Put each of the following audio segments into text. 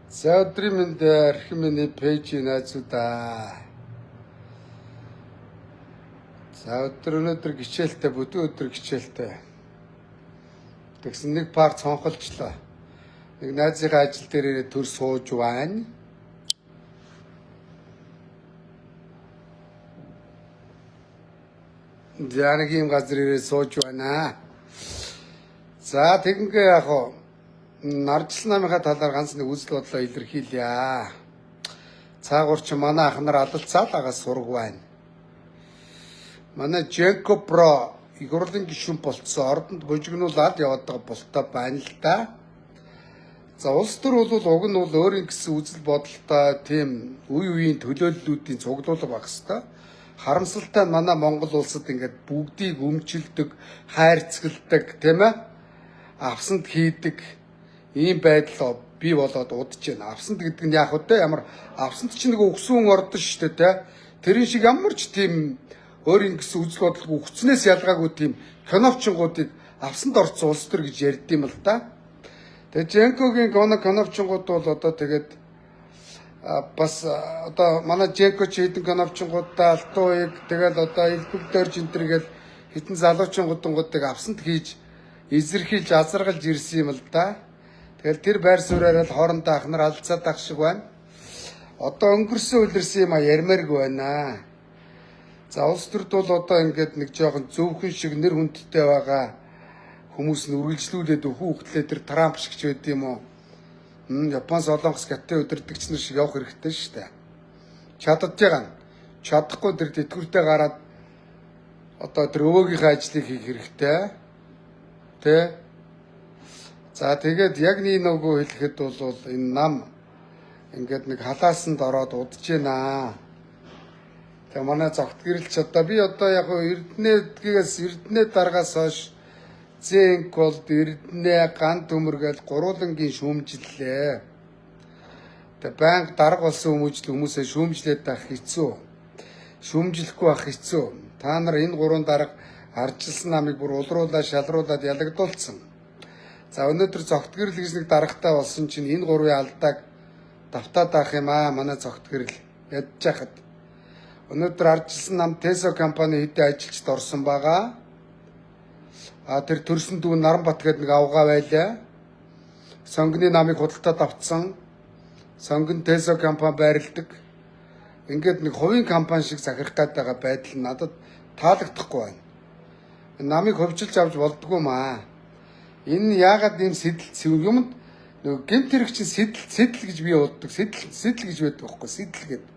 За өдрийн мэнд архив миний пэйжийг найзуудаа. За өнөөдөр гичээлтэй бүдүүн өдөр гичээлтэй. Тэгсэн нэг пар цонхолчлоо. Нэг найзынхаа ажил дээр ирээд төр сууж байна. За нэг юм газар ирээд сууж байна. За тэгингээ яг хоо Наржлан намынхаа талаар ганц нэг үзэл бодлоо илэрхийлье. Цаагуур чи манай ах нар адалцаад агаас сураг байна. Манай Дженко Про их хурлын гишүүн болцсон ордонд бужигнуулаад яваад байгаа болтой байна л да. За улс төр бол уг нь бол өөрийн гэсэн үзэл бодолтой тийм үе үеийн төлөөллүүдийн цуглуулга баг хэвээр. Харамсалтай нь манай Монгол улсад ингээд бүгдийг өмчилдөг, хайрцагладаг тийм ээ. Авсанд хийдэг ийм байдал бий болоод удаж байна. Авсанд гэдэг нь яг үдэ ямар авсанд ч нэг өгсөн ордон шүү дээ те. Тэрэн шиг ямар ч тийм өөрийн гэсэн үзэл бодол өгснээс ялгаагүй тийм киновчингуудыг авсанд орцсон улс төр гэж ярьдсан юм л да. Тэгээ Женкогийн киновчингууд бол одоо тэгээд бас одоо манай Женко ч хэдэн киновчингуудаа алтууыг тэгэл одоо элбэгдэрж энтергээл хитэн залуучингуудыг авсанд хийж эзэрхийлж азаргалж ирсэн юм л да. Тэгэхээр тэр байр суурьаараа хоорондоо ах нар алцаад ах шиг байна. Одоо өнгөрсөн үлэрсэн юм ярмааргүй байна. За улс төрд бол одоо ингээд нэг жоохон зөвхөн шиг нэр хүндтэй байгаа хүмүүс нь үргэлжлүүлээд хүүхдлээ тэр Трамп шиг ч байд юм уу. Япон солонгос гаттай өдөрдөгч нар шиг явах хэрэгтэй шүү дээ. Чаддж байгаа нь чадахгүй тэр тэтгэвртэй гараад одоо тэр өвөөгийнхээ ажлыг хийх хэрэгтэй. Тэ. За тэгээд яг нэг нөгөө хэлэхэд бол энэ нам ингээд нэг халаасанд ороод удаж байна. Тэгээ манай зогт гэрэлч одоо би одоо яг Эрдэнэ дараагаас хойш зэнк бол Эрдэнэ ган төмөргээл гурвангийн шүүмжлээ. Тэгээ банк дарга болсон хүмүүсээ шүүмжлээд байх хэцүү. Шүүмжлэхгүй байх хэцүү. Та нар энэ гурван дарга арчилсан намыг бүр улруулаад шалруулад ялагдуулсан. За өнөөдөр зогт гэрэл гэж нэг даргатай болсон чинь энэ гурвын алдааг давтаад авах юм аа манай зогт гэрэл ядж яхад. Өнөөдөр арчилсан нам Тесо компани хэдийн ажилчид орсон байгаа. Тэр төрсөн дүү Наранбат гэдэг нэг авгаа байлаа. Сонгоны намыг худалдаад авцсан. Сонгон Тесо компани байрладаг. Ингээд нэг хувийн компани шиг захирах гээд байгаа байдал надад таалагдахгүй байна. Намыг хөвчилж авч болдгоо маа. Энэ яагаад ийм сэтэл юмд нөгөө гэмт хэрэг чинь сэтэл гэж би боддог. Сэтэл гэж байдаг байхгүй сэтэл гэдэг.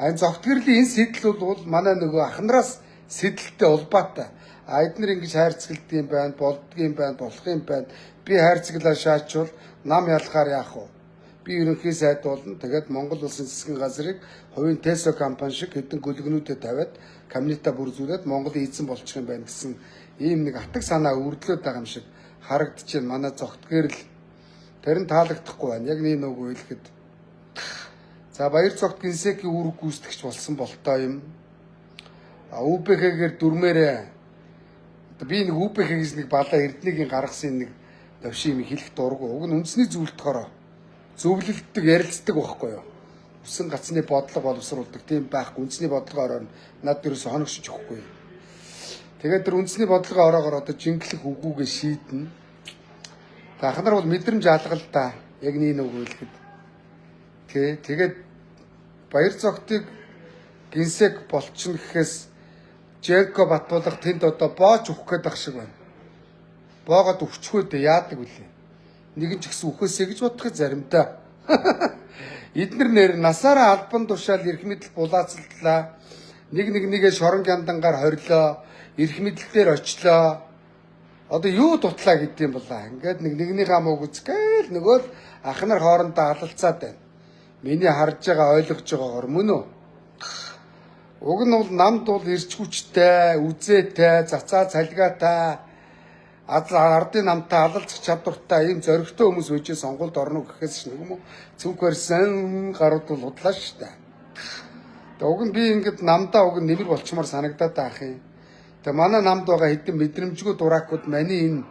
Энэ зогт гэрлийн энэ сэтэл бол манай нөгөө ахнараас сэтэлтэй улбаатай. Эднэр ингэж хайрцагладаг юм байна, болдго юм байна, болох юм байна. Би хайрцаглаа шаачвал нам ялахаар яах вэ? Би ерөнхий сайд болно. Тэгээд Монгол улсын засгийн газрыг хувийн Тесо компани шиг хэдэн гөлгөнүүдэд тавиад коммунита бүрзүүлээд Монголын эзэн болчих юм байна гэсэн ийм нэг атг санаа өрдлөөд байгаа юм шиг харагдаж байна. Манай зогт гэрэл тэр нь таалагдахгүй байна. Яг нэг нөгөө хэлэхэд. За баяр цогт гинсекийн үүрэг гүйцэтгэгч болсон болтой юм. УПХ-гээр дүрмээрээ би нэг УПХ-гээс нэг балаа эрдэнэгийн гаргасан нэг давшин юм хэлэх дургу. Уг нь үндэсний зөвлөлтөөр зөвлөлддөг, ярилцдаг байхгүй юу? Үсэн гацны бодлого боловсруулдаг тийм байхгүй. Үндэсний бодлогоор над дээрээс хоногшиж өгөхгүй. Тэгээд тэр үндэсний бодлогоо ороогоор одоо жинглэх үгүүгээ шийднэ. Ах нар бол мэдрэмж алгал да. Яг нэг үг хэлэхэд. Тэгээд баяр цогтыг гинсек болчихно гэхээс Жерко Батбулах тэнд одоо боож өгөх гээд ах шиг байна. Боогод өвчхөө дэ яадаг үлээ. Нэгэн ч гэсэн үхээсэй гэж бодох заримдаа. Эднэр нэр насаараа албан тушаал эрх мэдэл булаацалдлаа. Нэгээ шорон гяндангаар хорилоо. Эрх мэдэлээр очлоо. Одоо юу дутлаа гэдэм болаа. Ингээд нэгнийхээ амууг үзгээл нөгөө л ах нар хоорондоо алалцаад байна. Миний харж байгаа ойлгож байгаагаар мөн үү? Уг нь бол намд бол ирч хүчтэй, үзээтэй, цацаа цалгаатай, ардын намтай алалцах чадвартай ийм зоригтой хүмүүс үжээ сонгуульд орно гэхээс нэг юм уу цүнх барьсан гарууд бол удлаа шүү дээ. Тэгээ уг нь би ингээд намдаа уг нь нэмэр болчмоор санагдаад байх юм. Тэгээ манай намд байгаа хэдэн мэдрэмжгүй дураакууд маний энэ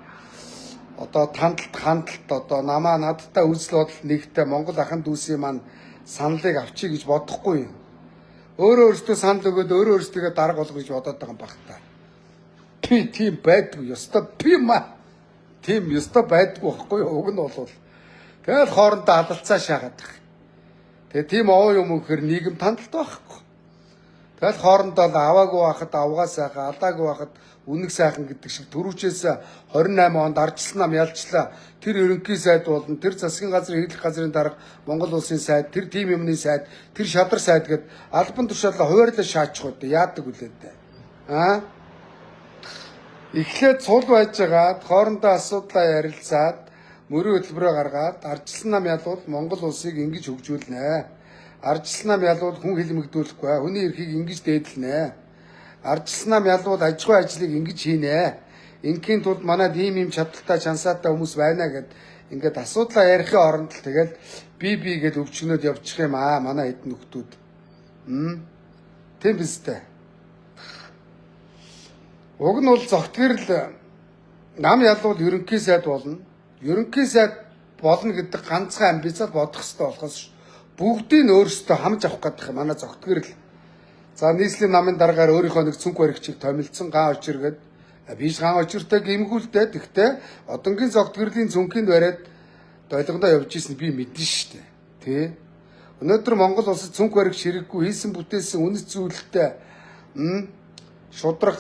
одоо хандлт одоо намаа надтай үзэл бодол нэгтэй Монгол ахын дүүсийн маань саналыг авчий гэж бодохгүй юм. Өөрөөсөө санал өгөөд өөрөөсөө дарга болгох гэж бодоод байгаа юм баг та. Би тийм байдгүй ёстой би ма. Тийм ёстой байдгүй байхгүй юу? Уг нь бол тэгэл хоорондоо алдалцаа шаагаад байгаа. Тэгээ тийм овоо юм өгөхөр нийгэм тандалт байхгүй. Тэгэл хоорондоо аваагүй байхад авгаа сайхан, алдаагүй байхад үнэг сайхан гэдэг шиг түрүүчээс 28 онд арчилсан нам ялчлаа. Тэр ерөнхий сайд болон тэр засгийн газрын хэвлэх газрын дарга Монгол улсын сайд, тэр тим юмны сайд, тэр шадар сайд гэд албан тушаалаа хуваарлаа шаачих үү яадаг үлээдээ. Эхлээд цул байж байгаад хоорондоо асуудлаа ярилцаад мөрийн хөтөлбөрөө гаргаад арчилсан нам ялвал Монгол улсыг ингэж хөгжүүлнэ. Арчилсан нам ялвал хүн хилмигдүүлэхгүй, хүний эрхийг ингэж дээдлэнэ. Арчилсан нам ялвал аж ахуй ажлыг ингэж хийнэ. Ингийн тулд манайд ийм чадaltaй чансаатай хүмүүс байна гэд ингээд асуудлаа ярихын оронд л тэгэл би гэд өвчгнөд явчих юм аа манай хэдэн нөхдүүд. Тийм биз дээ. Уг нь бол зогтгэрл нам ялвал ерөнхий сайд болно. Ерөнхий сайд болно гэдэг ганцхан амбицаар бодох хэрэгтэй болохоос бүгдийг өөрсдөө хамж авах гэдэг манай зогтгэрл. За нийслэлийн намын дараагаар өөрийнхөө нэг цүнх баригчийг томилсон гаан очиргээд биш гаан очиртай гимгүүлдэ. Тэгтээ одонгийн зогтгэрлийн цүнхийн бариад долгондоо явж ийсэн би мэднэ шүү дээ. Тэ. Өнөөдөр Монгол улсад цүнх баригч хэрэггүй хийсэн бүтээсэн үнэт зүйлтэй шудраг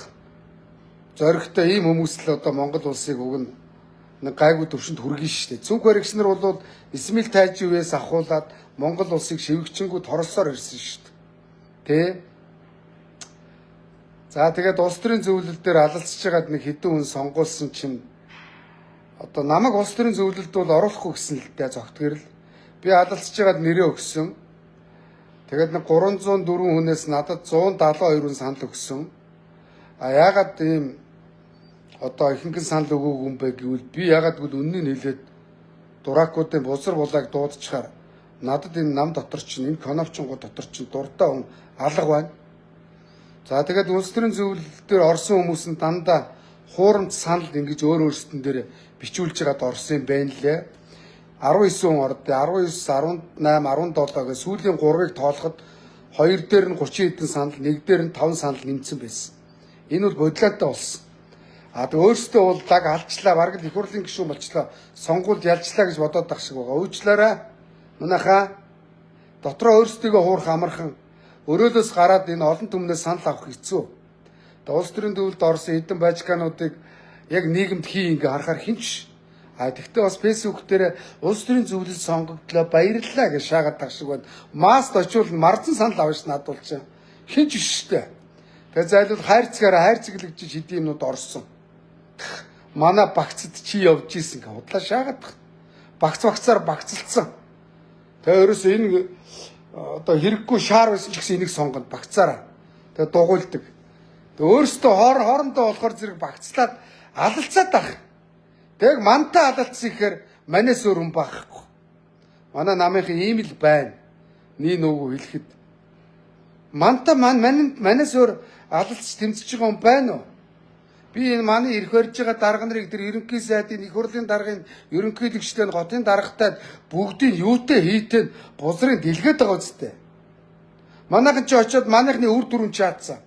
зоригтой ийм хүмүүс л одоо Монгол улсыг уг нь нэг гайгүй төвшөнд хүргэн шүү дээ. Цүнх баригч нар бол Исмаил Тайживээс ахуулаад Монгол улсыг шивгчэнгүү торсоор ирсэн шүү дээ. Тэ. За тэгээд улс төрийн зөвлөл дээр алалцж байгаад нэг хэдэн хүн сонгуулсан чинь одоо намайг улс төрийн зөвлөлд бол оруулахгүй гэсэн л дээ зогтгэрл. Би алалцж байгаад нэрээ өгсөн. Тэгээд нэг 304 хүнээс надад 172 хүн санал өгсөн. Яагаад ийм одоо ихэнх санал өгөөгүй юм бэ гэвэл би яагаад гэвэл үннийг хэлээд дуракуудын бузар булааг дуудчихаар надад энэ нам дотор чинь энэ конопчингууд дотор чинь дуртай хүн алга байна. За тэгээд улс төрийн зөвлөл дээр орсон хүмүүс нь дандаа хуурамч санал ингэж өөрсдөн дээр бичүүлж байгаад орсон юм байна лээ. 19 хүн орд, 19, 18, 17 гэх сүүлийн 3-ыг тоолоход 2 дээр нь 30 хэдэн санал, 1 дээр нь 5 санал нэмсэн байсан. Энэ бол бодлоотой болсон. Өөрсдөө бол даг алчлаа, бараг л их хурлын гишүүн болчлоо, сонгуульд ялчлаа гэж бодоод тах шиг байгаа. Уучлаарай. Манайхаа дотроо өөрсдийгөө хуурах амархан өрөөлөөс гараад энэ олон түмнээс санал авах хэцүү. Улс төрийн зөвлөлд орсон хэдэн бажкануудыг яг нийгэмд ингээ харахаар хинч. Тэгтээ бас фэйсбүүк дээр улс төрийн зөвлөлд сонгогдлоо баярлалаа гэж шаагаад тах шиг байна. Маст очивол марзан санал авна ш надад ч хинч биш штэ. Тэгээ зайлуул хайрцаглэгж хэдийн юмнууд орсон. Манай багцад чи явж ийсэн гэ худлаа шаагаад тах. Багцаар багцалцсан. Тэгээ ерөөсөө энэ одоо хэрэггүй шаар байсан ч гэсэн энийг сонгоно багцаараа. Тэгээ дугуйлдаг. Тэгээ өөрөөсөө хоорондоо болохоор зэрэг багцлаад алалцаад байх. Тэг мантай алалцсан ихээр манаас өөр хүн байхгүй. Манай намынхын ийм л байна. Нэг нүгүү хэлэхэд мантай манаас өөр алалцж тэмцэж байгаа хүн байна уу? Би энэ манай ирэх барьж байгаа дарга нарыг тэр ерөнхий сайдын их хурлын даргын ерөнхийлөгчтэй готын даргатай бүгдийг юутэй хийтэй бузрын дэлгээд байгаа үстэй. Манайхан ч очиод манайхны үр дүрэн чаацсан.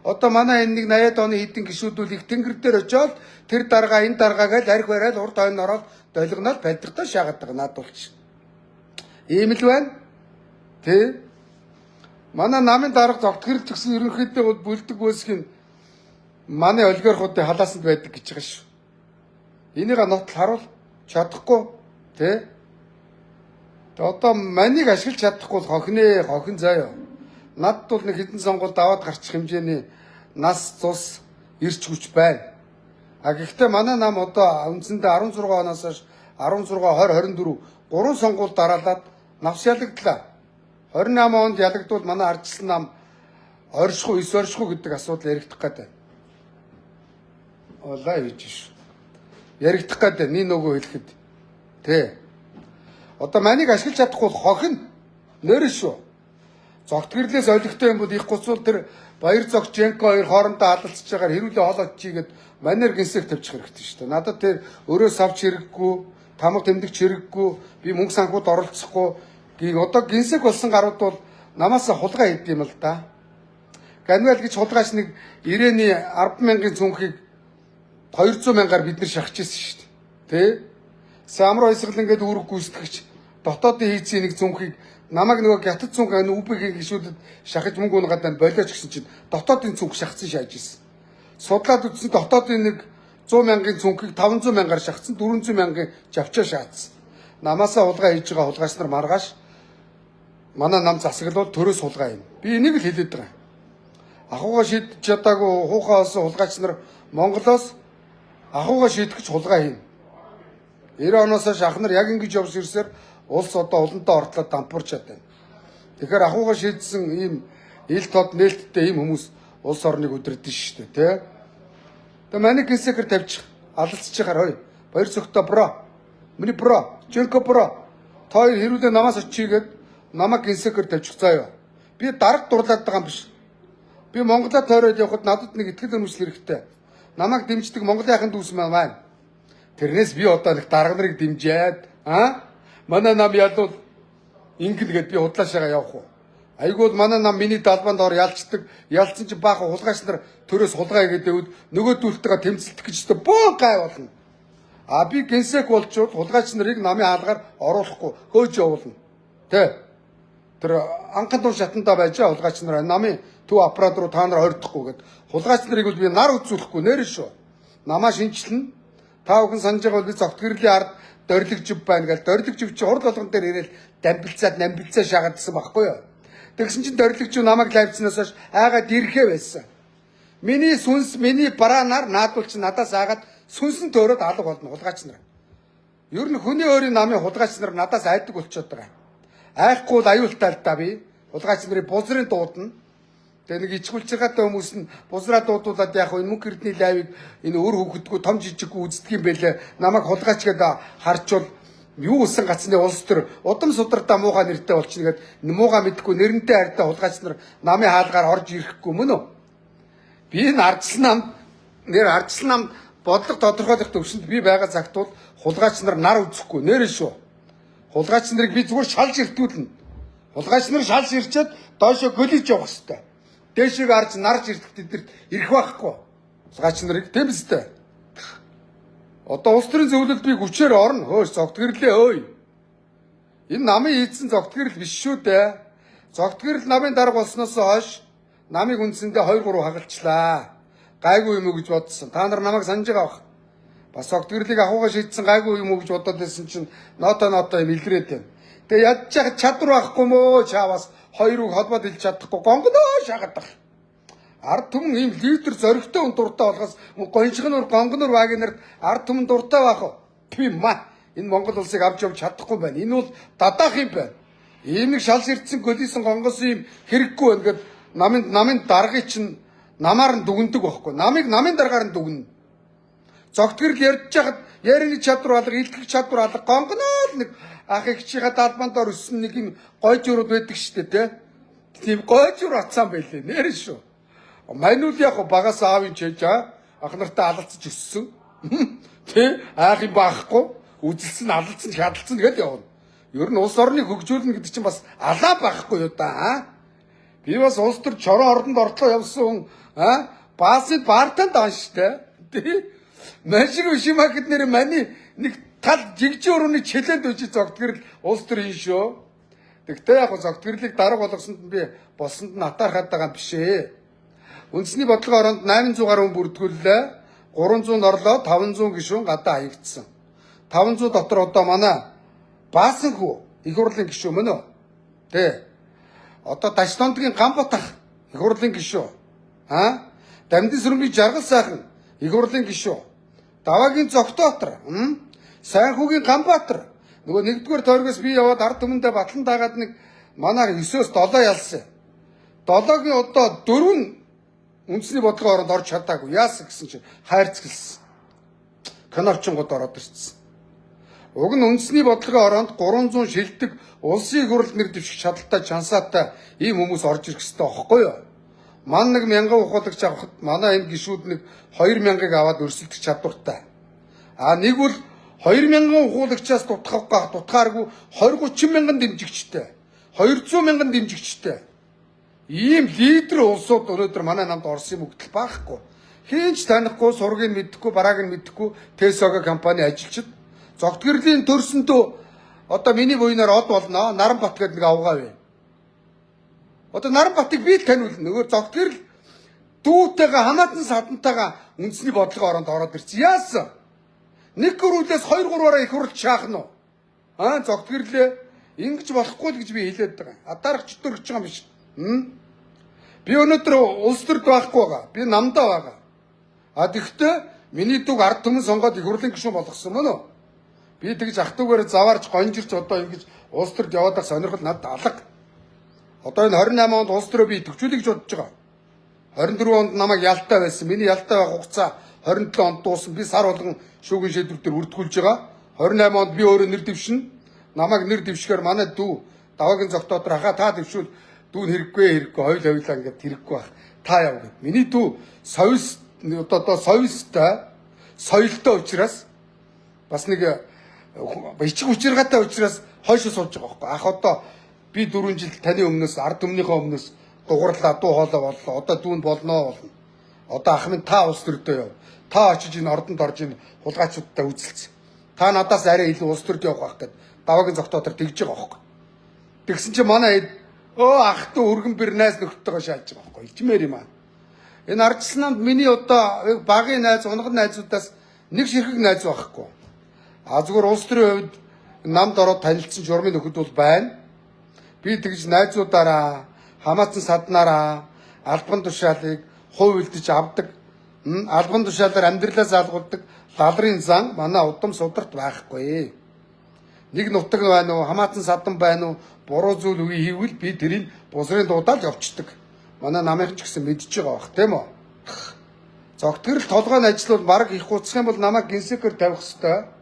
Одоо манай энэ нэг 80-аад оны хэдэн гişүүдүүл их тэнгэр дээр очиод тэр дарга энэ даргаа гэж арх бариад урд хойно ороод долгоноод бадиртай шаагаад байгаа надад болчих. Ийм л байна. Тэ? Манай намын дарга зогтгэрл гэсэн ерөнхийдөө бол бүлдэг үүсгэн манай олигархуудын халаасанд байдаг гэж байгаа шүү. Энийг нотл харуул чадахгүй тий. Одоо манийг ашиглаж чадахгүй хохин заяа. Надд бол нэг хэдэн сонгуульд аваад гарчих хэмжээний нас цус ирч хүч байна. Гэхдээ манай нам одоо үндсэндээ 16 оноос хойш 16, 20, 24 3 сонгуульд дараалаад навс ялагдлаа. 28 онд ялагдвал манай арчилсан нам оршихуу, эс оршихуу гэдэг асуудал яригдах гэдэг. Олаа хийж ш. Яригдах гэдэг нэг нөгөө хэлэхэд. Тэ. Одоо манийг ашиглаж чадахгүй хохин нэрэн шүү. Зогтгөрлөөс олигтой юм бол их гуцул тэр Баяр зогч Женко хоёр хоорондоо алалцж байгаа хэрүүлээ хоолой чигээд манер гинсэг тавьчих хэрэгтэй шүү дээ. Надад тэр өрөө савч хэрэггүй, тамга тэмдэгч хэрэггүй, би мөнгө санхуд оролцохгүй одоо гинсэг болсон гарууд бол намаас хулгай хийд юм л да. Ганвал гэж хулгайч нэг 90-ний 10,000-ын цүнхийг 200,000-аар бид нар шахаж ирсэн шүү дээ. Тэ? Самар ойсгол ингээд үүрэг гүйцэтгэгч дотоодын хийцийн нэг цүнхийг намайг нөгөө гятад цүнх УБ-ийн гишүүдэд шахаж мөнгө унгадаа болооч гэсэн чинь дотоодын цүнх шахацсан шааж ирсэн. Судлаад үзсэн дотоодын нэг 100,000-ын цүнхийг 500,000-аар шахацсан 400,000-ын жавчаа шаацсан. Намаасаа хулгай хийж байгаа хулгайч нар маргааш манай нам засаглал төрөөс хулгай юм. Би энийг л хэлээд байгаа. Ахуугаа шийдэж чадаагүй хуухаа олсон хулгайч нар Монголоос ахуугаа шийдэх хулгай хийн. 90 оноос хойш ах нар яг ингэж явж ирсээр улс одоо улантаа ортлоод дампуурчаад байна. Тэгэхээр ахуугаа шийдсэн ийм ил тод нээлттэй ийм хүмүүс улс орныг өдөрдөн шүү дээ, тэ. Тэгээ маний гинсэкэр тавьчих, алалцж яхаар хой. Баяр цогтой бро. Миний бро, Женко бро. Та хоёр хэрүүлээ намаас очигээд намайг гинсэкэр тавьчих заяа. Би дарга дурлаад байгаа юм биш. Би Монголоо тойроод явхад надад нэг итгэл үнэмшил хэрэгтэй. Намайг дэмждэг Монголынхын дүүс маань. Тэрнээс би одоо нэг дарга нарыг дэмжиад, манай нам ядууд ингэн гээд би худлаашаага явах уу? Айгууд манай нам миний далбанд ор ялцдаг. Ялцсан чинь баахан хулгайч нар төрөөс хулгай гэдэг нөгөө дүүлтэйгээ тэмцэлдэх гэж өстө бөө гай болно. А би гинсек болчоод хулгайч нарыг намын хаалгаар оруулахгүй хөөж явуулна. Тэ. Тэр анхан дур шатандаа байж хулгайч нар намын төв аппарат руу та нар хордохгүй гэд хулгайч нарыг бол би нар үзүүлэхгүй нэр шүү. Намаа шинчлэн та бүхэн санаж байгаа бол би зогтгөрлийн ард дорилгожив байна гэж дорилгожив чи хурд болгон дээр ирэл дамбилцаад намбилцаа шагаадсан байхгүй юу? Тэгсэн чинь дорилгожив намайг лайвцнаас хойш айгаад ирэхээ байсан. Миний сүнс миний бараанаар наадвал чи надаас айгаад сүнсэн төөрөд алга болно хулгайч нар. Ер нь хүний өөрийн намын хулгайч нар надаас айдаг болчиход байгаа. Айхгүй л аюултай л да би. Хулгайч нарын бузрын дуудна. Тэгээ нэг ичгүүлж байгаатай хүмүүс нь бузраа дуудуулаад яг энэ мөнгө эрдний лайвыг энэ өөр хөвгдгүү том жижиггүй үздэг юм бэлээ. Намайг хулгайч гэдэг харчвал юу усан гацны улс төр удам судартаа муухай нэртэй болчихно гэд муугаа мэдхгүй нэрнтэй хайртай хулгайч нар намын хаалгаар орж ирэхгүй мөн үү? Би энэ ардчлан нам бодлого тодорхойлох төвшөнд би байгаа цагт бол хулгайч нар үзэхгүй нэрэн шүү. Хулгайч нарыг би зүгээр шалж иртүүлнэ. Хулгайч нар шалж ирчээд доошо гөлөж явах хэрэгтэй. Дээшийг арж нарж ирдэг тэдэрт ирэх байхгүй. Хулгайч нарыг тийм үстэй. Одоо улс төрийн зөвлөлд би хүчээр орно. Хөөс зогтгөрлөө өөй. Энэ намын хийсэн зогтгөрл биш шүү дээ. Зогтгөрл намын дарга болсноос хойш намыг үндсэндээ 2-3 хагалчлаа. Гайгүй юм уу гэж бодсон. Та нар намайг санаж байгаа бах. Бас зогтгөрлийг ахуугаа шийдсэн гайгүй юм уу гэж бодоод байсан чинь ноото юм илрээд байна. Тэгээ ядчих чадвар байхгүй мөө чаавас хоёрыг холбоод хэлж чадахгүй гонгоноо шагадаг. Ард түмэн ийм лидер зоригтой хүн дуртай болохоос гончгонор гонгонор вагнерт ард түмэн дуртай байх. Би ма энэ Монгол улсыг авч явж чадахгүй байна. Энэ бол дадаах юм байна. Ийм нэг шалс ирдсэн гөлийсэн гонгос юм хэрэггүй байна гэд намын даргыг чинь намаар нь дүгндэг байхгүй. Намын даргаар нь дүгнэ. Зогтгөрл ярьж хахад ярины чадвар алга, илтгэх чадвар алга гонгоноо нэг ах ихчийнхаа далбандаар өссөн нэг юм гойжурууд байдаг штэ тэ. Тийм гойжур атсан байлээ. Нэр шүү. Манул яг багаас аавын чэж ах нартай алалцж өссөн. Тэ аах юм баахгүй. Үзэлсэн, алалцсан, хядалцсан гэдээ явна. Ер нь улс орныг хөгжүүлнэ гэдэг чинь бас алаа байхгүй юу да. Би бас улс төр чорон ордонд ортлоо явсан хүн баасыг баартанд даан штэ. Тэ машиг шимакд нэр маний нэг тал жигжи өрөөний чэлэнд үжи зогтгөрл улс төр хийн шүү. Тэгтээ яг зогтгөрлийг дарга болгосонд нь би болсонд нь атаархаад байгаа юм биш ээ. Үндэсний бодлогын оронд 800 гаруй хүн бүрдгүүллээ. 300 орлоо 500 гишүүн гадаа хаягдсан. 500 дотор одоо манай баасан хүү их хурлын гишүүн мөн үү? Тэ. Одоо Дашдондгийн Гамбатах их хурлын гишүүн. Дамдын сүрмийн Жаргал сайхан их хурлын гишүүн. Даваагийн Зогтоотор, Сайнхүүгийн Ганбаатар. Нөгөө нэгдүгээр тойргоос би яваад ард түмэндээ батлан дагаад нэг манай 9-өөс 7 ялсан. 7-гийн одоо 4 нь үндэсний бодлогын оронд орж чадаагүй. Яасан гэсэн чинь хайрцгэлсэн. Канавчингууд ороод ирсэн. Уг нь үндэсний бодлогын ороонд 300 шилдэг улсын хурлд нэр дэвших чадaltaй чансаатай ийм хүмүүс орж ирэх ёстой байхгүй юу? Ман нэг 1000 ухуулагч авахд манай энэ гишүүд нэг 2000-ыг аваад өрсөлдөх чадвартай. Нэг бол 2000 ухуулагчаас дутхааргүй 20-30 мянган дэмжигчтэй. 200 мянган дэмжигчтэй. Ийм лидер улсууд өнөөдөр манай намд орсон юм өгдөл байхгүй. Хинч танихгүй, сургийг мэдэхгүй, барааг нь мэдэхгүй Tesla компани ажилчид зогтгөрлийн төрсөндөө одоо миний буйнаар од болно. Наранбат гэдэг нэг авгаа бай. Одоо Наранбатыг би л таниулна. Нөгөө зогтгөрл дүүтэйгээ хамаатан садантайгаа үндэсний бодлогын оронд ороод ирсэн. Яасан? Нэг гөрүүлээс 2-3-аараа их хурлд шаахна уу? Зогтгөрлөө ингэж болохгүй л гэж би хэлээд байгаа. Дарах чөтөр гэж байгаа юм биш. Би өнөөдөр улс төрд байхгүй байгаа. Би намдаа байгаа. Тэгэхдээ миний дүүг ард түмэн сонгоод их хурлын гишүүн болгосон мөн үү? Би тэгж ах トゥ угаар заваарч гонжирч одоо ингэж улс төрд яваад ах сонирхол надад алга. Одоо энэ 28 онд улс төрөө би төвчүүлэх гэж бодож байгаа. 24 онд намайг ялтаа байсан. Миний ялтаа байх хугацаа 27 онд дууссан. Би сар болгон шүүгийн шийдвэрээр үрдгүүлж байгаа. 28 онд би өөрөө нэр дэвшин. Намайг нэр дэвшгээр манай дүү даваагийн зогтоод та дэвшүүл дүүн хэрэггүй хоёул хоёлаа ингээд хэрэггүй байх. Та яв гэв. Миний дүү совис одоо совистай соёлтой учраас бас нэг ичиг учиргаатай учраас хойшоо сууж байгаа байхгүй. Одоо би 4 жил таны өмнөөс ард өмнөхөө өмнөөс дугуурлаа дуу хоолой боллоо. Одоо дүүн болно. Одоо ах минь та улс төрдөө яв. Та очиж энэ ордонд орж энэ хулгайчуудтай үзэлцсэн. Та надаас арай илүү улс төрд явах байх гэд даваагийн зогтоотор тэгж байгаа байхгүй. Тэгсэн чинь манай ах トゥ өргөн бэр найз нөхдөйгөө шааж байгаа байхгүй. Ичмээр юм аа. Энэ ардчилсан намд миний одоо багын найз, унгад найзуудаас нэг ширхэг найз байхгүй. Зүгээр улс төрийн хувьд намд ороод танилцсан журмын нөхөд бол байна. Би тэгж найзуудаараа, хамаатан саднаараа албан тушаалыг хувь үлдэж авдаг. Албан тушаалаар амьдралаа залгуулдаг лалрын зан манай удам сударт байхгүй. Нэг нутаг байна уу, хамаатан садан байна уу, буруу зүйл үгүй хийвэл би тэрийг бусрын дуудаал явчихдаг. Манай намынх ч гэсэн мэдж байгаа бах, тийм үү? Зогтгөрл толгойн ажил бол баг их хуцах юм бол намайг гинсекээр тавих хэвээр.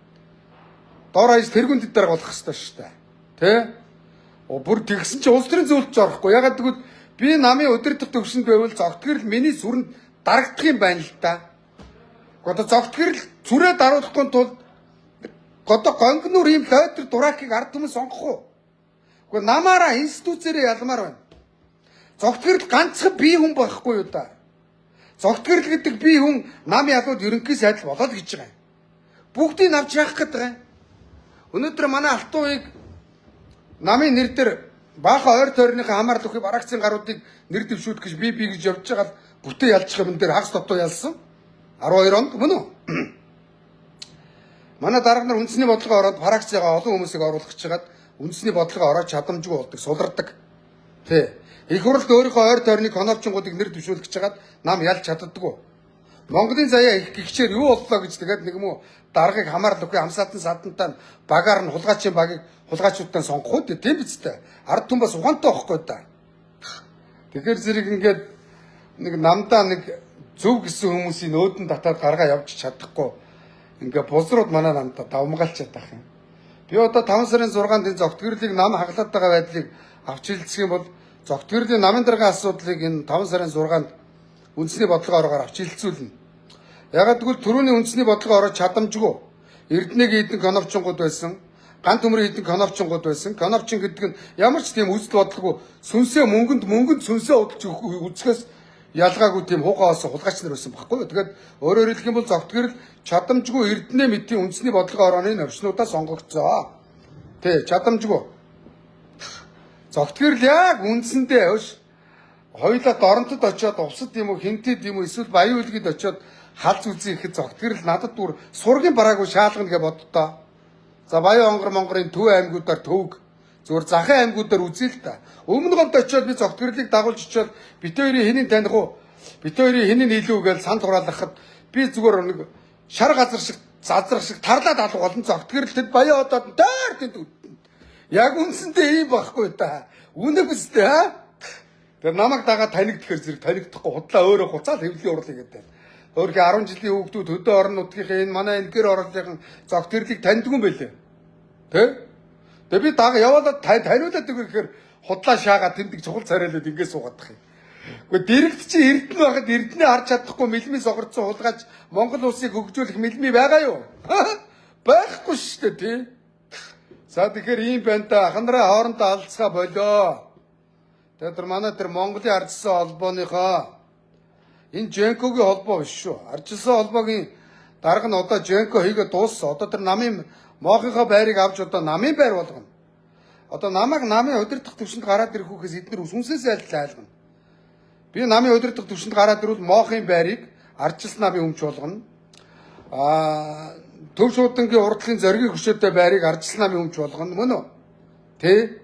Дор хаяж тэргүүн дээр болох хэвээр шүү дээ. Тэ? Бүр тэгсэн чи улс төрийн зөвлөлд орохгүй. Ягаад гэвэл би намын удирдах төвшөнд байвал зогтгөрл миний сүрэнд дарагдах юм байна л да. Одоо зогтгөрл сүрээ даруулахгүй тул одоо гонгнуур ийм лойдер дураакийг ард түмэн сонгох уу? Гэхдээ намаараа институцээрээ ялмаар байна. Зогтгөрл ганцхан бие хүн байхгүй юу да? Зогтгөрл гэдэг бие хүн нам ядууд ерөнхий сайдл болоод гэж байгаа юм. Бүгдийг авч яах гээд байгаа юм. Өнөөдөр манай алтууыг намын нэр дээр баахан ойр тойрныхаа хамаарал өгөх бараагцын гаруудыг нэр дэвшүүлэх гэж би гэж явж байгаа л бүтээ ялчих юм дээр хагас дотоо ялсан. 12 онд мөн үү? Манай дарга нар үндэсний бодлогын ороод бараагцыгаа олон хүмүүсийг оруулах гэж хагаад үндэсний бодлогын ороод чадамжгүй болдог, сулардаг. Тэ. Их хурлд өөрийнхөө ойр тойрны конопчингуудыг нэр дэвшүүлэх гэж хагаад нам ялж чаддаггүй. Монголын заяа их гихчээр юу боллоо гэж тэгээд нэг юм уу даргыг хамаарал өгөх амсаатан садантай багаар нь хулгайчийн багийг хулгайчуудтай сонгох үү? Тийм биз дээ. Ард түмэн бас ухаантай байхгүй да. Тэгэхээр зэрэг ингээд нэг намдаа нэг зөв гэсэн хүмүүсийн өөдөн татаад гаргаа явж чадахгүй. Ингээ бузрууд манай намдаа давмгаалчаад байх юм. Би одоо 5 сарын 6-нд энэ зогтгөрлийг нам хаглаад байгаа байдлыг авч хэлцэх юм бол зогтгөрлийн намын даргын асуудлыг энэ 5 сарын 6-нд үндэсний бодлогын ороор авч хэлцүүлнэ. Ягаад гэвэл түрүүний үндэсний бодлогын ороо чадамжгүй. Эрдэнэгийн хэдэн конопчингууд байсан. Гант төмрийн хэдэн конопчингууд байсан. Конопчин гэдэг нь ямар ч тийм үзэл бодлого сүнсээ мөнгөнд сүнсээ удалж үзэхээс ялгаагүй тийм хуугааас хулгайч нар байсан байхгүй юу. Тэгээд өөрөөр хэлэх юм бол зогтгөрл чадамжгүй эрдэнэ мэдийн үндэсний бодлогын орооны навчнуудаа сонгогдсоо. Тэ чадамжгүй. Зогтгөрл яг үндсэндээ өш хоёулаа доронтод очиод увсад юм уу хинтэд юм уу эсвэл баян үлгэд очиод халз үзье гэхэд зогтгөрл надад бүр сургийн бараагүй шаалгана гэж боддоо. За баян монгорын төв аймагуудаар төвг зүгээр захын аймагуудаар үзье л та. Өмнө гомд очиод би зогтгөрлийг дагуулж очиод бит хоёрын хэнийг таних уу? Бит хоёрын хэнийг илүү гэж санд хураалгахад би зүгээр нэг шар газар шиг зазрах шиг тарлаад алга болон зогтгөрл тэд баян одоод дээр тэнд яг үнсэндээ ийм байхгүй та. Үнэ бүстэй аа? Тэр намайг дагаад танигдэхэр зэрэг танигдахгүй худлаа өөрөө хуцаал хэвлэлийн урлыг гэдэг. Өөрхий 10 жилийн хүүхдүүд хөдөө орон нутгийнхээ энэ манай энэ гэр оролцоогийн зогтгөрлийг таньдгүй юм байлээ. Тэ? Тэгээ би даага яваад таниулаад өгөхээр худлаа шаагаад тэмдэг чухал царайлаад ингээд суугаад тах юм. Гэхдээ дэрэгт чи эрдэнэ байхад эрдэнэ харж чадахгүй мэлми согорцсон хулгайч Монгол улсыг хөгжүүлэх мэлми байгаа юу? Байхгүй шүү дээ тий. За тэгэхээр ийм байна да ахнараа хоорондоо алцгаа болоо. Тэгэхээр манай тэр Монголын ардсан холбооныхоо энэ Женкогийн холбоо биш шүү. Ардсан холбоогийн дарга нь одоо Женко хийгээ дууссан. Одоо тэр намын моохынхоо байрыг авч одоо намын байр болгоно. Одоо намайг намын удирдах төвшөнд гараад ирэхүүхээс эдгээр үсүнсээс айлгана. Би намын удирдах төвшөнд гараад ирвэл моохын байрыг ардчилсан намын өмч болгоно. Төв шуудангийн урдлын зоригийн хөшөөтэй байрыг ардчилсан намын өмч болгоно. Мөн үү? Тэ?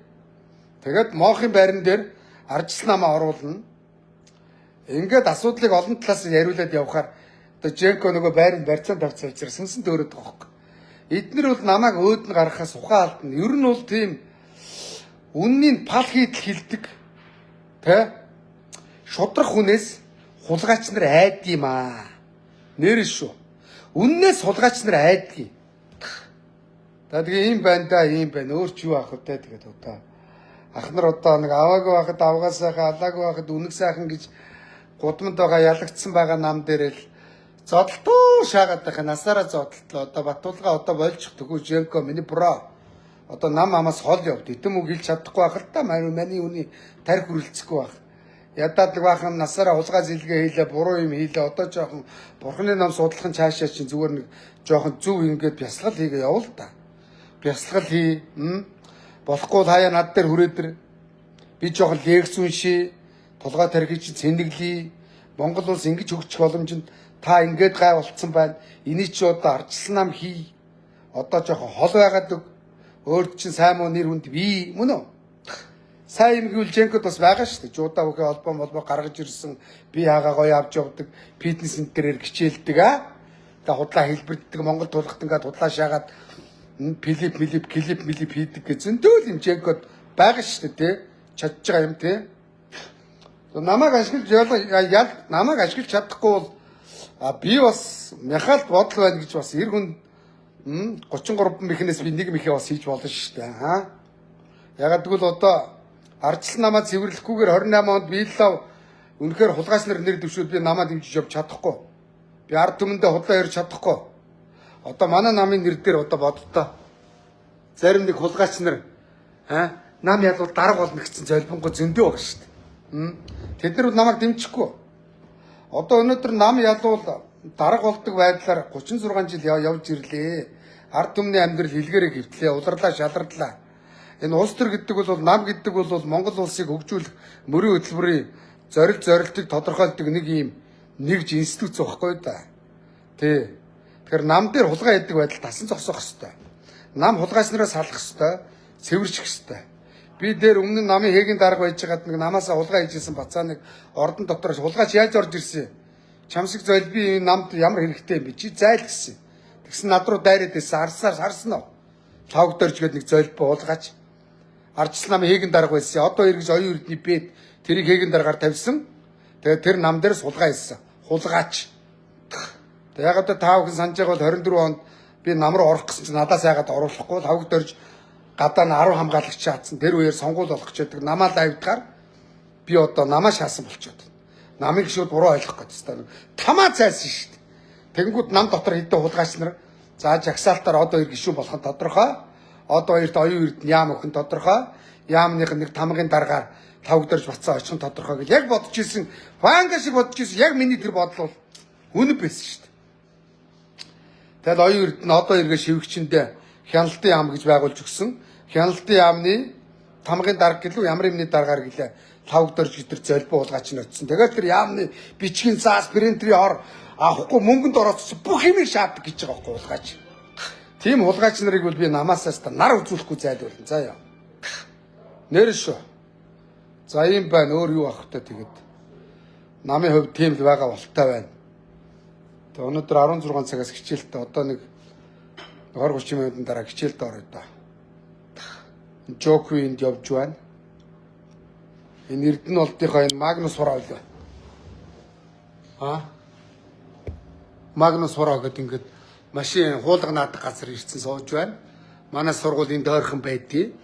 Тэгээд моохын байран дээр ардчилсан намаа оруулна. Ингээд асуудлыг олон талаас нь яриулаад явхаар одоо Женко нөгөө байранд барьцаан тавьсан учраас сүнсэн төөрөд байгаа хөөхгүй. Эднэр бол намайг өөд нь гаргахаас ухаан алдна. Ер нь бол тийм үннийг пал хийдэл хилдэг. Тэ? Шудрах хүнээс хулгайч нар айдгийм аа. Нэрэн шүү. Үннээс хулгайч нар айдгий. За тэгээ ийм байна да, ийм байна. Өөр ч юу аах вэ тэгээд одоо ах нар одоо нэг аваагүй байхад авгаа сайхан, алаагүй байхад үнэг сайхан гэж гудамд байгаа ялагдсан байгаа нам дээр л зодолтоо шаагаад байгаа насаараа зодолтлоо. Одоо Батулга одоо болж төгөө Женко миний бро. Одоо нам амаас хол явд. Итэм үг хэлж чадахгүй байх л та. Маний үний тарих хүрэлцэхгүй байх. Ядаад л баахан насаараа хулгай зилгээ хийлээ, буруу юм хийлээ. Одоо жоохон бурхны нам судлахын цаашаа чинь зүгээр нэг жоохон зүв ингээд бясалгал хийгээ явал та. Бясалгал хий. Болохгүй хаяа над дээр хүрээдэр. Би жоохон лекц уншия. Тулгай тархийг чинь цэнэглэе. Монгол улс ингэж хөгжих боломжинд та ингээд гай болцсон байна. Энийг чи одоо ардчилсан нам хий. Одоо жоохон хол байгаад өг. Өөрт чинь сайн муу нэр хүнд бий мөн үү? Сайн юм гэвэл Женкод бас байгаа шүү дээ. Жуудаа бүхий холбоо гаргаж ирсэн. Би хагаа гоё авч явдаг. Фитнес центрээр хичээлдэг аа. Тэгээ худлаа хэлбэрддэг Монгол тулахт ингээд худлаа шаагаад клип хийдэг гэж зөндөл юм Женкод байгаа шүү дээ, тэ. Чадж байгаа юм, тэ. Намайг ашиглаж чадахгүй бол би бас Михаил бодол байна гэж бас эр хүн 33 мехнээс би нэг мехээ бас хийж болно шүү дээ. Ягаад гэвэл одоо ардчилсан намаа цэвэрлэхгүйгээр 28 онд биеллав үнэхээр хулгайч нар нэр дэвшүүл би намаа дэмжиж явж чадахгүй. Би ард түмэндээ худлаа ярьж чадахгүй. Одоо манай намын нэр дээр одоо боддоо. Зарим нэг хулгайч нар нам ядвал дарга болно гэсэн золбонгоо зөндөө баг шүү дээ. Тэд нар намайг дэмжихгүй. Одоо өнөөдөр нам ядвал дарга болдог байдлаар 36 жил явж ирлээ. Ард түмний амьдрал хэлгээрээ хэвтлээ, уларлаа, шаларлаа. Энэ улс төр гэдэг бол нам гэдэг бол Монгол улсыг хөгжүүлэх мөрийн хөтөлбөрийн зорилтыг тодорхойлдог нэг институт зөхгүй да. Тэ. Тэгэхээр нам дээр хулгай хийдэг байдал тасан зогсоох хэвээр. Нам хулгайч нараас салах хэвээр, цэвэрчих хэвээр. Би дээр өмнө намын хэгийн дарга байж байгаад нэг намаасаа хулгай хийжсэн бацааныг ордон дотор хулгайч яаж орж ирсэн? Чамсаг зойл би энэ намд ямар хэрэгтэй юм бэ? Чи зайл гэсэн. Тэгсэн над руу дайраад байсан. Харсан уу? Тавгдорж гээд нэг зойл буулгаач. Ардчилсан намын хэгийн дарга байсан. Одоо эргэж оюун эрдний бэд тэрийг хэгийн даргаар тавьсан. Тэгээд тэр нам дээрс хулгай хийсэн. Хулгаач. Тэгээд яг одоо та бүхэн санаж байгаа бол 24 онд би нам руу орох гэсэн чинь надаас яагаад оруулахгүй тавгдорж гадаа нь 10 хамгаалагч шаацсан. Тэр үеэр сонгуул болгох гэдэг намаа лавдгаар би одоо намаа шаасан болчиход. Намын гişүүд буруу ойлгох гэдэг. Тамаа цайсан шүү дээ. Тэгэнгүүт нам дотор хэдэн хулгайч нар за жагсаалтаар одоо ир гişүүн болох нь тодорхой. Одоо эрт оюун эрдэнэ яам өхөн тодорхой. Яамных нэг тамгын даргаар тавгдорж бацсан очих нь тодорхой гэж яг бодож ирсэн. Ванга шиг бодож ирсэн. Яг миний тэр бодол бол үнэн байсан шүү дээ. Тэгэл оюун эрдэнэ одоо эргээ шивгчэндээ хяналтын яам гэж байгуулж өгсөн. Хяналтын яамны тамгын дарга гэлүү ямар юмны даргаар гэлээ тавгдорж гитэр золбоо уулгаач нь очсон. Тэгээд тэр яамны бичгийн заас принтерийн ор авахгүй мөнгөнд орооцсон бүх юмыг шаарддаг гэж байгаа байхгүй уулгаач. Тийм хулгайч нарыг бол би намаасаас нар үзүүлэхгүй зайлуулна. За яа. Нэр шүү. За юм байна. Өөр юу авах вэ тэгээд. Намын хувьд тийм л байгаа болтой байна. Тэг өнөөдөр 16 цагаас хичээлтэй одоо нэг 20-30 минутын дараа хичээлд орё да. Жоквинд явж байна. Энэ Эрдэнэ олдынхаа энэ Магнус Хороо л. Магнус Хороо гэдэг ингээд машин хуулга наадаг газар ирсэн сууж байна. манай сургуулийн дойрхон байдгийг.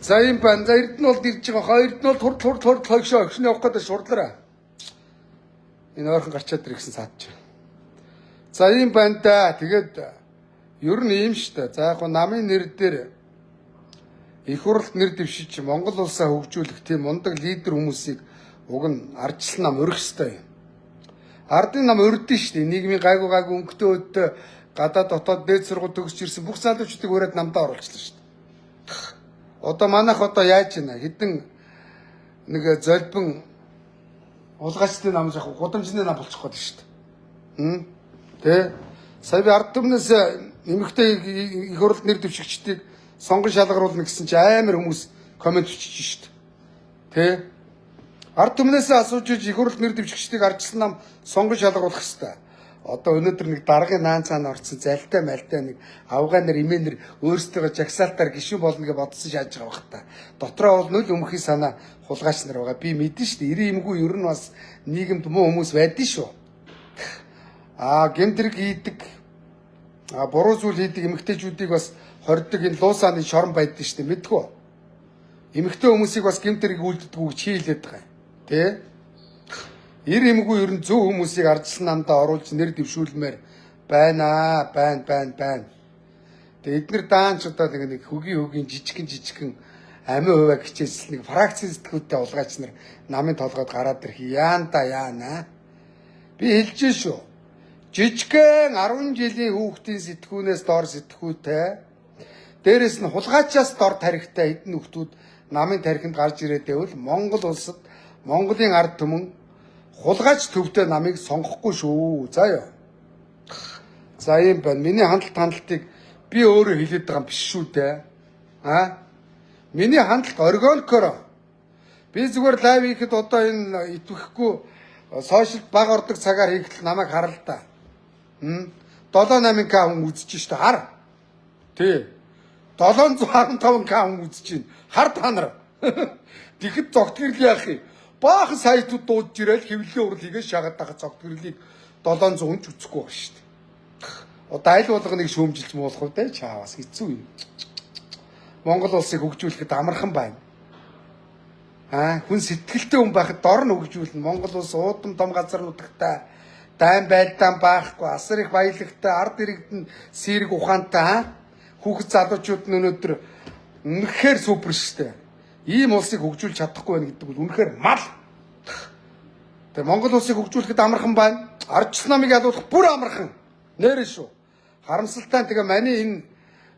За юм байна. За Эрдэнэ болд ирж байгаа. Хоёрд нь бол хурд хойшоо өгшний явах гэдэг шурдлаараа. Энэ ойрхон гарчаад ир гэсэн саад чинь. За юм байна да. Тэгээд ер нь ийм штэ. За яг намын нэр дээр их хурлд нэр дэвшиж Монгол улсаа хөгжүүлэх тийм мундаг лидер хүмүүсийг уг нь ардчилсан нам өрөх ёстой юм. Ардын нам өрдөн штэ. Нийгмийн гайгүй өнгөтэй өдөө гадаад дотоод дээд сургууль төгсөж ирсэн бүх залуучдыг өрөөд намдаа оруулчихлаа штэ. Одоо манайх одоо яаж ийна хэдэн нэг золбин улгачдын нам жах гудамжны нам болчих гээд шүү дээ. Тэ сая би ард түмнээс эмэгтэй их хурлд нэр дэвшигчдийг сонгон шалгаруулна гэсэн чи амар хүмүүс комент бичиж шүү дээ. Тэ ард түмнээс асууж их хурлд нэр дэвшигчдийг ардчилсан нам сонгон шалгаруулах хэрэгтэй. Одоо өнөөдөр нэг даргын наан цаана орсон залтай малтай нэг авгаанаар имэнэр өөрсдөө жагсаалтаар гişүн болно гэж бодсон шааж байгаа бах та. Дотроо бол нүл өмхий санаа хулгайч нар байгаа. Би мэдэн шүү дээ. 90 эмгүү ер нь бас нийгэмд муу хүмүүс байдэн шүү. Гэмтрэг хийдэг буруу зүйл хийдэг эмэгтэйчүүдийг бас хордог энэ луусааны шорон байдэн шүү дээ. Мэдгүй. Эмэгтэй хүмүүсийг бас гэмтрэг үйлддэг үг чи хэлээд байгаа. Тэ? 90 эмгүү ер нь зөв хүмүүсийг ардчилсан намдаа оруулж нэр дэвшүүлмээр байна. Тэгээ эдгээр даанч одоо нэг хөгийн жижигхэн амин хуваа хичээсэл нэг фракцийн сэтгүүлтэй улгаач нар намын толгойд гараад ирэх яана. Би хэлж шүү. Жижигхэн 10 жилийн хүүхдийн сэтгүүнээс дор сэтгүүтэй. Дээрээс нь хулгайчаас дор тарихтай эдэн хүүхдүүд намын тариханд гарч ирээд байвал Монгол улсад Монголын ард түмэн хулгайч төвтэй намыг сонгохгүй шүү. За ёо. За юм байна. Миний хандлтыг би өөрөө хэлээд байгаа юм биш шүү дээ. Миний хандлт оргонкоор. Би зүгээр лайв хийхэд одоо энэ итгэхгүй сошиалд баг ордог цагаар хийхдээ намайг хараа л да. 78k хүн үзэж штэ хар. Тий. 715k хүн үзэж байна. Хар та нар. Тэгэхэд зогтгэрл яах юм? Баахан сайтууд дуудаж ирэл хэвлэлийн урал хийгээд шагаад байгаа зогтгөрлийг 700 ч үзэхгүй байна шүү дээ. Одоо аль болгоныг шүүмжилж муулах уу те чаавас хэцүү юм. Монгол улсыг хөгжүүлэхэд амархан байна. Хүн сэтгэлтэй хүн байхад дор нь хөгжүүлнэ. Монгол улс уудам том газарнуудтай дайн байлдаан баахгүй, асар их баялагтай, ард иргэдэн сэрэг ухаантай хүүхэд залуучууд нь өнөөдөр үнэхээр супер штэ. Ийм улсыг хөгжүүлж чадахгүй байх гэдэг бол үнэхээр мал. Тэгээ Монгол улсыг хөгжүүлэхэд амархан байна. Ардчилсан намыг ялуулах бүр амархан. Нэрэн шүү. Харамсалтай тэгээ маний энэ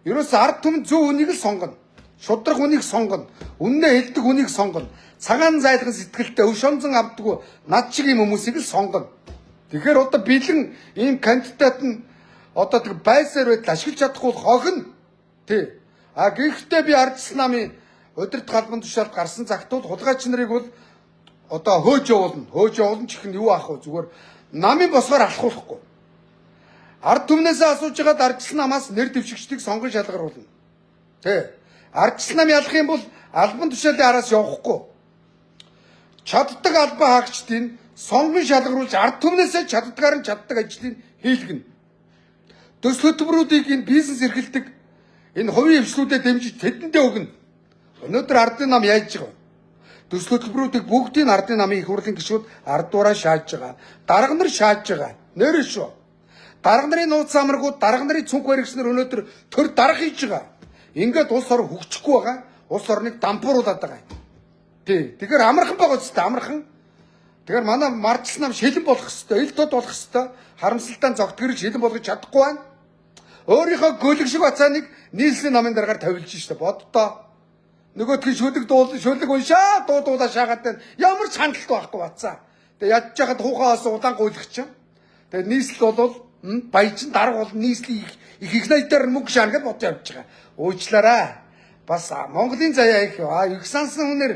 ерөөс ард түмэн зөв үнийг л сонгоно. Шудрах үнийг сонгоно. Үннээ хэлдэг үнийг сонгоно. Цагаан зайлган сэтгэлтэй өвшөнзөн авдаггүй над шиг юм хүмүүсийг л сонгоно. Тэгэхээр одоо бэлэн ийм кандидат нь одоо тэг байсаар байтал ашиглаж чадахгүй хогно. Тий. Гэхдээ би ардчилсан намын өдөрт галбан тушаалд гарсан цагтууд хулгайч нарыг бол одоо хөөж явуулна чих нь юу аах вэ зүгээр намын босгоор алхуулахгүй. Ард түмнээсээ асууж байгаад ардчилсан намаас нэр дэвшигчдийг сонгон шалгаруулна. Тэ. Ардчилсан нам ялах юм бол албан тушаалын араас явахгүй. Чаддаг албан хаагчдын сонгон шалгаруулж ард түмнээсээ чаддгаар нь чаддаг ажлыг хийлгэнэ. Төсөл хөтөлбөрүүдийг энэ бизнес эрхэлдэг энэ хувийн хвшлүүдэд дэмжиж тэдэндээ өгнө. Өнөөдөр ардын нам яаж байгаа вэ? Төсөл хөтөлбөрүүдийг бүгдийг ардын намын их хурлын гишүүд ардуураа шааж байгаа. Дарга нар шааж байгаа. Нэрэн шүү. Дарга нарын нууц амаргууд, дарга нарын цүнх баригчнэр өнөөдөр төр дарга хийж байгаа. Ингээд улс орн хөгжихгүй байгаа. Улс орныг дампууруулад байгаа. Тий. Тэгэхээр амархан байгаа үстэй амархан. Тэгэхээр манай мардчилсан нам шилэн болох хэвээр, ил тод болох хэвээр, харамсалтай зогтгөрж шилэн болгож чадахгүй байна. Өөрийнхөө гөлөг шиг бацааныг нийслэлийн намын дараагаар тавилж штэ боддоо. Нөгөөдгөө шүлэг уншаа дуудаа шаагаад байна. Ямар ч хандлт байхгүй бацаа. Тэгээ ядж хахад хуухаас улаан гуйлагч. Тэгээ нийслэл бол баяжин дарга бол нийслэлийн их найдаар мөнгө шаана гэж бодож явж байгаа. Уучлаарай. Бас Монголын заяа их сансан хүнээр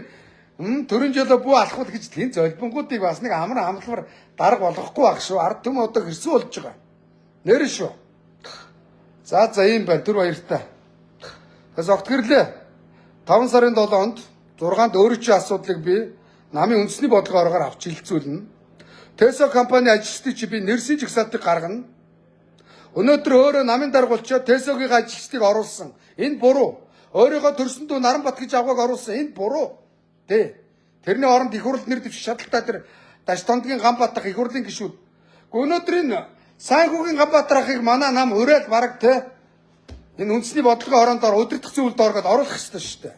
төрөн жолоо бүү алхвал гэж тэн золбонгуудыг бас нэг амар амлавар дарга болгохгүй байх шүү. Ард түмэн одоо хэрсэн болж байгаа. Нэрэн шүү. За ийм байна. Түр баяртай. Тэгээс огтгөрлөө. 5 сарын 7-нд 6-нд өөрөчийн асуудлыг би намын үндэсний бодлогоороор авч хилцүүлнэ. Tesla компани ажилчдыг чи би нэрсийн жигсаалтыг гаргана. Өнөөдөр өөрөө намын дарга болчоод ТСО-гийн ажилчдыг оруулсан. Энэ буруу. Өөрийгөө төрсөндөө Наранбат гэж авгааг оруулсан. Энэ буруу. Тэ. Тэрний оронд их хурлын нэр дэвш шаталтаа тэр Даштондгийн Ганбаатар их хурлын гишүүд. Өнөөдөр энэ Сайнхүүгийн Ганбаатар ахыг манай нам уриал бараг тэ. Энэ үндэсний бодлогын хорондоор өдөртөх зүйлд оргоод оруулах хэрэгтэй шүү дээ.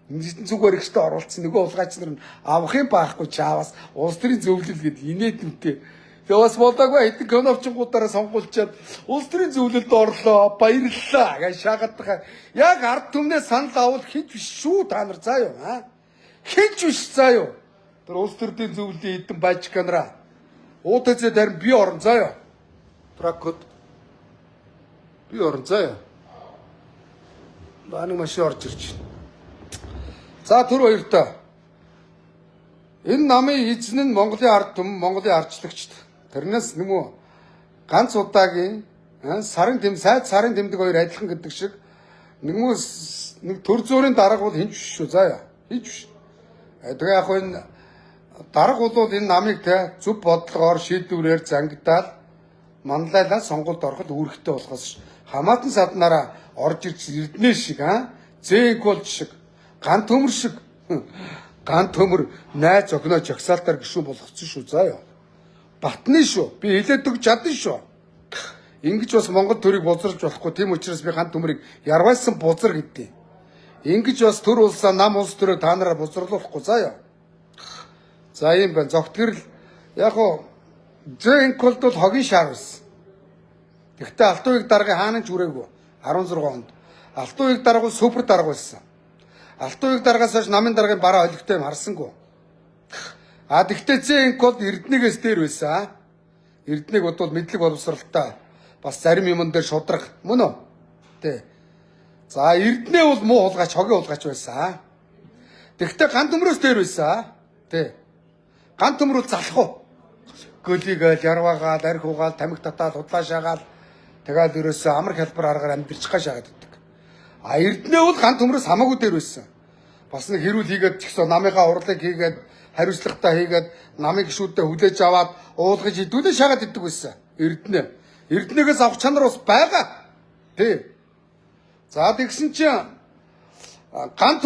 Энд зүгээр ихтэй оруулсан нөгөө улгаач нар нь авах юм байхгүй чаавас улс төрийн зөвлөл гэдэг инээдэмтэй. Тэгээ бас болоогүй хэдэн конопчингуудаараа сонгуулчаад улс төрийн зөвлөлд орлоо баярлалаа гэж шаагадтахаа. Яг ард түмнээ санал авал хинч биш шүү та нар заа юу аа. Хинч биш заа юу. Тэр улс төрийн зөвлөлийн хэдэн бажиканараа УТЦ дарин би орон заа юу. Тракот би орон заа юу. Бааны машин орж ирж байна. За түр хоёртаа. Энэ намын эзэн нь Монголын ард түмэн, Монголын ардчлагчд. Тэрнээс нөгөө ганц удаагийн сарын тэм сайд сарын тэмдэг хоёр адилхан гэдэг шиг нэг төр зөөрийн дарга бол хинч биш шүү заа яа. Хинч биш. Тэгээ яг энэ дарга бол энэ намыг те зөв бодлогоор шийдвэрээр зангидаал манлайлаа сонгуульд ороход үүрэгтэй болохоос хамаатан саднараа орж ирж эрдэнэ шиг зээнк болж шиг ган төмөр шиг ган төмөр найз огноо жагсаалтаар гişүүн болгоцсон шүү заа ёо. Батны шүү. Би хэлээд өгч чадна шүү. Ингэж бас Монгол төрийг бузарж болохгүй. Тийм учраас би ган төмөрийг ярвайсан бузар гэдээ. Ингэж бас төр улсаа нам улс төрөө та нараа бузарлуулахгүй заа ёо. За юм байна. Зогтгэрл яг уу зээнк бол хогийн шаар байсан. Тэгвэл Алтан уяг даргын хаанч хүрээгүй 16 онд. Алтан уяг дарга бол супер дарга байсан. Алтан уяг даргаас хойш намын даргын бараа олигтой юм харсангүй. Тэгтээ зээнк бол Эрдэнэгээс дээр байсан. Эрдэнэг бодвол мэдлэг боловсралтай бас зарим юмн дээр шудрах мөн үү? Тэ. За Эрдэнэ бол муу хулгайч, хогийн хулгайч байсан. Тэгтээ ган төмрөөс дээр байсан. Тэ. Ган төмрөө залах уу? Гөлигээл ярваагаал, арх угаал, тамхи татаал, худлаа шаагаал тэгэл ерөөсөө амар хялбар аргаар амьдрч гаш шаагаад иддэг. Эрдэнэ бол ган төмрөөс хамаагүй дээр байсан. Бас нэг хэрүүл хийгээд ч гэсэн намынхаа урлыг хийгээд хариуцлагатай хийгээд намын гишүүдтэй хүлээж аваад уулгаж идүүлээ шаагаад иддэг байсан. Эрдэнэ. Эрдэнэгээс авах чанар бас байгаа. Тий. За тэгсэн чинь ган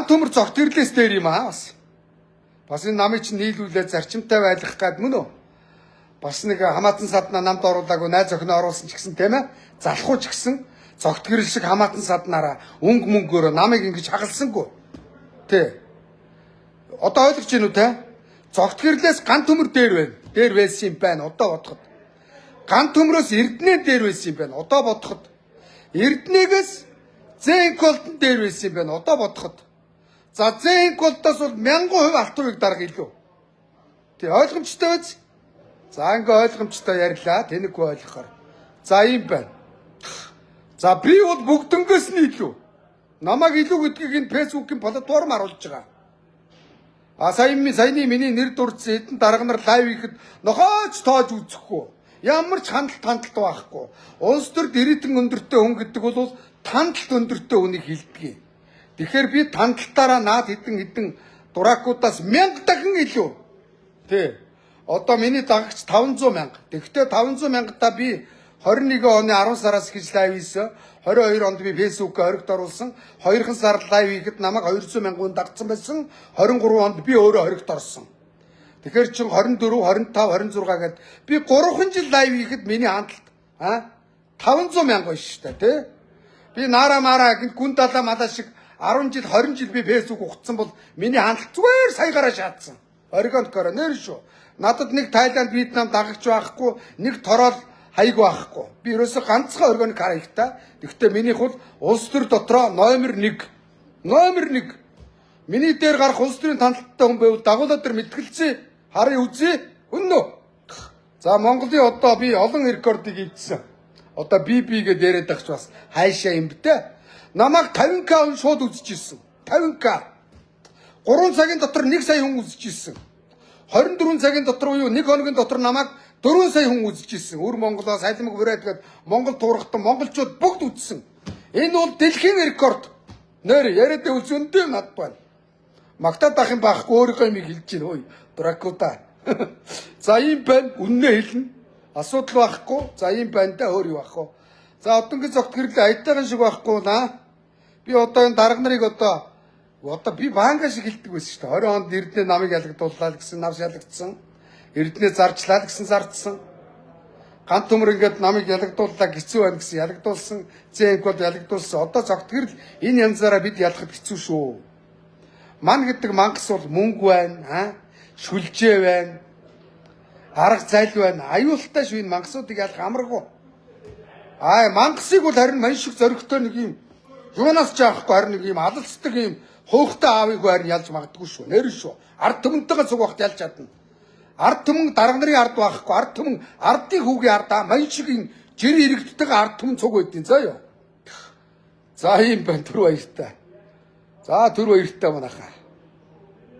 төмөр зогт ирлээс дээр юм бас. Бас энэ намыг чинь нийлүүлээд зарчимтай байлгах гээд мөн үү? Бас нэг хамаатан саднаа намд оруулаагүй найз охиноо оруулсан ч гэсэн тийм ээ. Залхуу ч гэсэн зогт гэрэл шиг хамаатан саднаараа өнгө мөнгөөрөө намыг ингэж хагалсангүй. Тий. Одоо ойлгож байна уу те? Зогт гэрлээс ган төмөр дээр байна. Дээр байсан юм байна. Одоо бодоход. Ган төмрөөс Эрдэнэ дээр байсан юм байна. Одоо бодоход. Эрдэнэгээс Зээнколтон дээр байсан юм байна. Одоо бодоход. За Зээнколтоос бол 1000% Алтан уяг дарга илүү. Тий ойлгомжтой биз? За ингээ ойлгомжтой ярьлаа. Тэнэггүй ойлгохоор. За юм байна. За би бол бүгднгээс нь илүү. Намайг илүү гэдгийг энэ фэйсбүүкийн платформ харуулж байгаа. Саяны миний нэр дурдсан хэдэн дарга нар лайв хийхэд нохооч тоож үзэхгүй. Ямар ч хандлт байхгүй. Улс төрд ирэтэн өндөртэй хүн гэдэг бол тандалт өндөртэй хүнийг хилдэг. Тэгэхээр би тандалтаараа наад хэдэн дуракуудаас 1000 дахин илүү. Тий. Одоо миний дагагч 500 мянга. Тэгэхдээ 500 мянгатаа би 21 оны 10 сараас гэж лайв хийсэн. 22 онд би фэйсбүүкээ хоригт оруулсан. 2хан сар лайв хийхэд намайг 200 мянган хүн дагцсан байсан. 23 онд би өөрөө хоригт орсон. Тэгэхээр чин 24, 25, 26 гээд би 3хан жил лайв хийхэд миний хандлт 500 мянга байна шүү дээ, тий? Би наара мараа гүн далаа малаа шиг 10 жил, 20 жил би фэйсбүүк ухцсан бол миний хандлт зүгээр саягараа шаардсан. Оригонкороо нэр шүү. Надад нэг Тайланд, Вьетнам дагагч байхгүй, нэг торол хайг байхгүй. Би ерөөсө ганцхан органик харагтай. Гэхдээ минийх бол улс төр дотроо номер 1. Миний дээр гарах улс төрийн тандалттай хүн байвал дагуулаа дээр мэтгэлцээ. Харъя үзье. Үнэн үү? За Монголын одоо би олон рекордыг хийдсэн. Одоо би гээд яриад багч бас хайшаа юм битэ. Намайг 50k шууд үзчихсэн. 50k. 3 цагийн дотор 1 сая хүн үзчихсэн. 24 цагийн дотор уу 1 хоногийн дотор намайг 4 сая хүн үзчихсэн. Өр Монголоос салимг бүрээд гээд Монгол туурхтан монголчууд бүгд үзсэн. Энэ бол дэлхийн рекорд. Нэр яриад үзэндээ над байна. Магтаад ах юм байхгүй өөрийнхөө юмыг хэлж гин ой. Дракута. За юм байна. Үннээ хэлнэ. Асуудал байхгүй. За ийм байна да өөр юу ах вэ? За одонгийн зогт гэрлээ аятайхан шиг байхгүй наа. Би одоо энэ дарга нарыг одоо би банка шиг хэлдэг байсан шүү дээ. 20 онд Эрдэнэ намыг ялгдууллаа гэсэн нам ялгдсан. Эрдэнэ зарчлаа гэсэн зардсан. Гант төмөр ингээд намыг ялгдууллаа хэцүү байна гэсэн ялгдуулсан. Зэнкод ялгдуулсан. Одоо зогт гэрэл энэ янзаараа бид ялахд хэцүү шүү. Ман гэдэг мангас бол мөнгө байна, шүлжээ байна. Арга зайл байна. Аюултай шүү энэ мангасуудыг ялах амаргүй. Мангасыг бол харин маш их зоригтой нэг юм юунаас ч авахгүй харин нэг юм алалцдаг юм хуухтай аавыг харин ялж магадгүй шүү. Нэр шүү. Ард түмэнтэйгээ цуг багт ялж чадна. Ард түмэн дарга нарын ард байхгүй. Ард түмэн ардын хүүгийн ардаа маш их юм жир иргэдтэйгээ ард түмэн цуг байдیں۔ За юу. За ийм байна түр баяртай. За түр баяртай манайхаа.